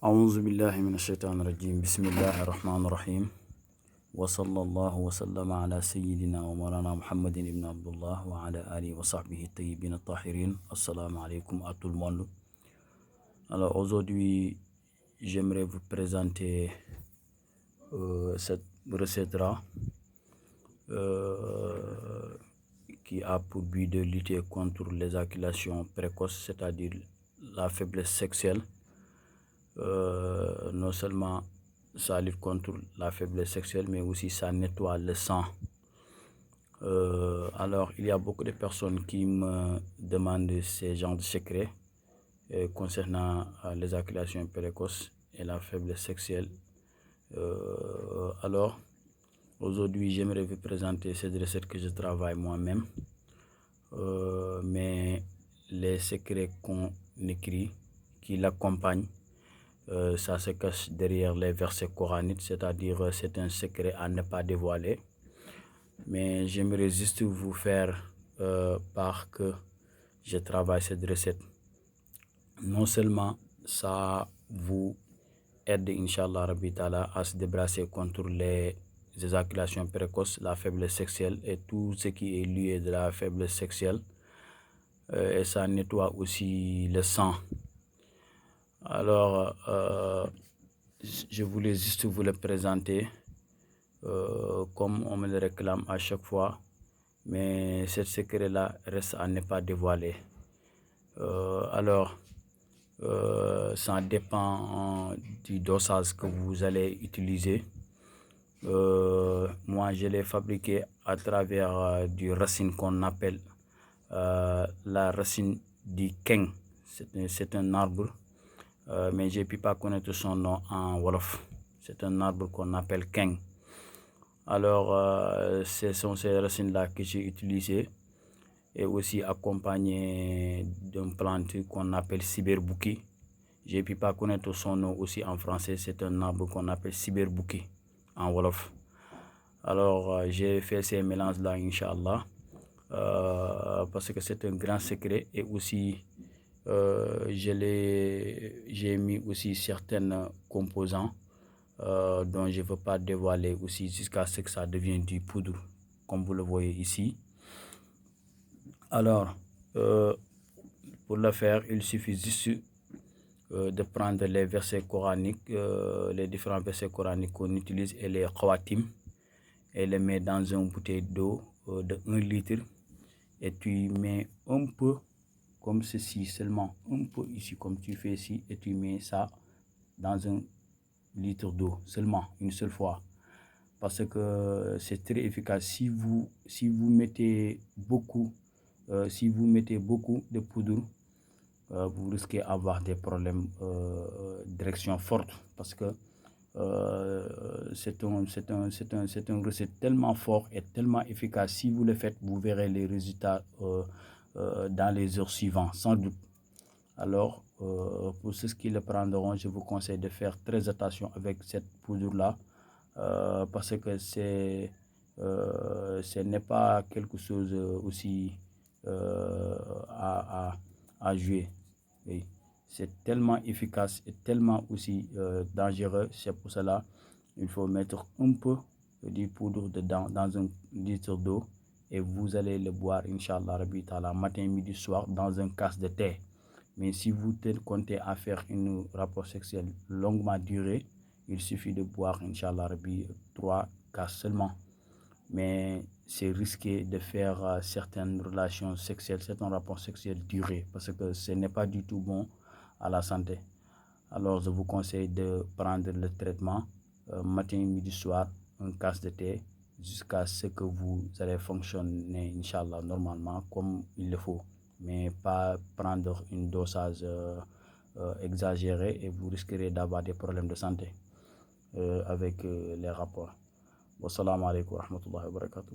أعوذ بالله من الشيطان الرجيم بسم الله الرحمن الرحيم وصلى الله وسلم على سيدنا ومولانا محمد بن عبد الله وعلى آله وصحبه الطيبين الطاهرين. Assalamu alaikum à tout le monde. Alors aujourd'hui j'aimerais vous présenter cette recette-là qui a pour but de lutter contre l'éjaculation précoce, c'est-à-dire la faiblesse sexuelle. Non seulement ça lutte contre la faiblesse sexuelle, mais aussi ça nettoie le sang. Alors, il y a beaucoup de personnes qui me demandent ces genres de secrets concernant l'éjaculation précoce et la faiblesse sexuelle. Alors, aujourd'hui, j'aimerais vous présenter cette recette que je travaille moi-même. Mais les secrets qu'on écrit, qui l'accompagnent, ça se cache derrière les versets coraniques, c'est-à-dire c'est un secret à ne pas dévoiler. Mais j'aimerais juste vous faire part que je travaille cette recette. Non seulement ça vous aide, Inch'Allah Rabbi Ta'ala, à se débarrasser contre les éjaculations précoces, la faiblesse sexuelle et tout ce qui est lié de la faiblesse sexuelle. Et ça nettoie aussi le sang. Alors, je voulais juste vous le présenter comme on me le réclame à chaque fois, mais ce secret-là reste à ne pas dévoiler. Alors, ça dépend du dosage que vous allez utiliser. Moi, je l'ai fabriqué à travers du racine qu'on appelle la racine du keng. C'est un arbre. Mais je ne peux pas connaître son nom en Wolof. C'est un arbre qu'on appelle keng. Alors, ce sont ces racines-là que j'ai utilisées et aussi accompagnées d'une plante qu'on appelle cyberbouki. Je ne peux pas connaître son nom aussi en français. C'est un arbre qu'on appelle cyberbouki en Wolof. Alors, j'ai fait ces mélanges-là, Inch'Allah, parce que c'est un grand secret et aussi j'ai mis aussi certains composants dont je ne veux pas dévoiler aussi jusqu'à ce que ça devienne du poudre, comme vous le voyez ici. Alors, pour le faire, il suffit juste de prendre les versets coraniques, les différents versets coraniques qu'on utilise et les khawatim, et les mettre dans une bouteille d'eau de 1 litre, et tu mets un peu comme ceci, seulement un peu ici, comme tu fais ici, et tu mets ça dans 1 litre d'eau, seulement une seule fois, parce que c'est très efficace. Si vous mettez beaucoup, de poudre, vous risquez d'avoir des problèmes d'érection forte, parce que c'est un recette tellement fort et tellement efficace. Si vous le faites, vous verrez les résultats dans les heures suivantes, sans doute. Alors, pour ceux qui le prendront, je vous conseille de faire très attention avec cette poudre-là, parce que ce n'est pas quelque chose aussi à jouer. Oui. C'est tellement efficace et tellement aussi dangereux. C'est pour cela il faut mettre un peu de poudre dedans dans 1 litre d'eau, et vous allez le boire, Inch'Allah Rabbi Ta'ala, matin, midi, soir, dans un casse de thé. Mais si vous comptez à faire un rapport sexuel longuement duré, il suffit de boire, Inch'Allah Rabbi, 3 casses seulement. Mais c'est risqué de faire certaines relations sexuelles, certains rapports sexuels durés, parce que ce n'est pas du tout bon à la santé. Alors je vous conseille de prendre le traitement matin, midi, soir, un casse de thé, jusqu'à ce que vous allez fonctionner, Inch'Allah, normalement, comme il le faut. Mais pas prendre une dosage exagérée, et vous risquerez d'avoir des problèmes de santé avec les rapports. Wassalamu alaikum wa rahmatullahi wa barakatuh.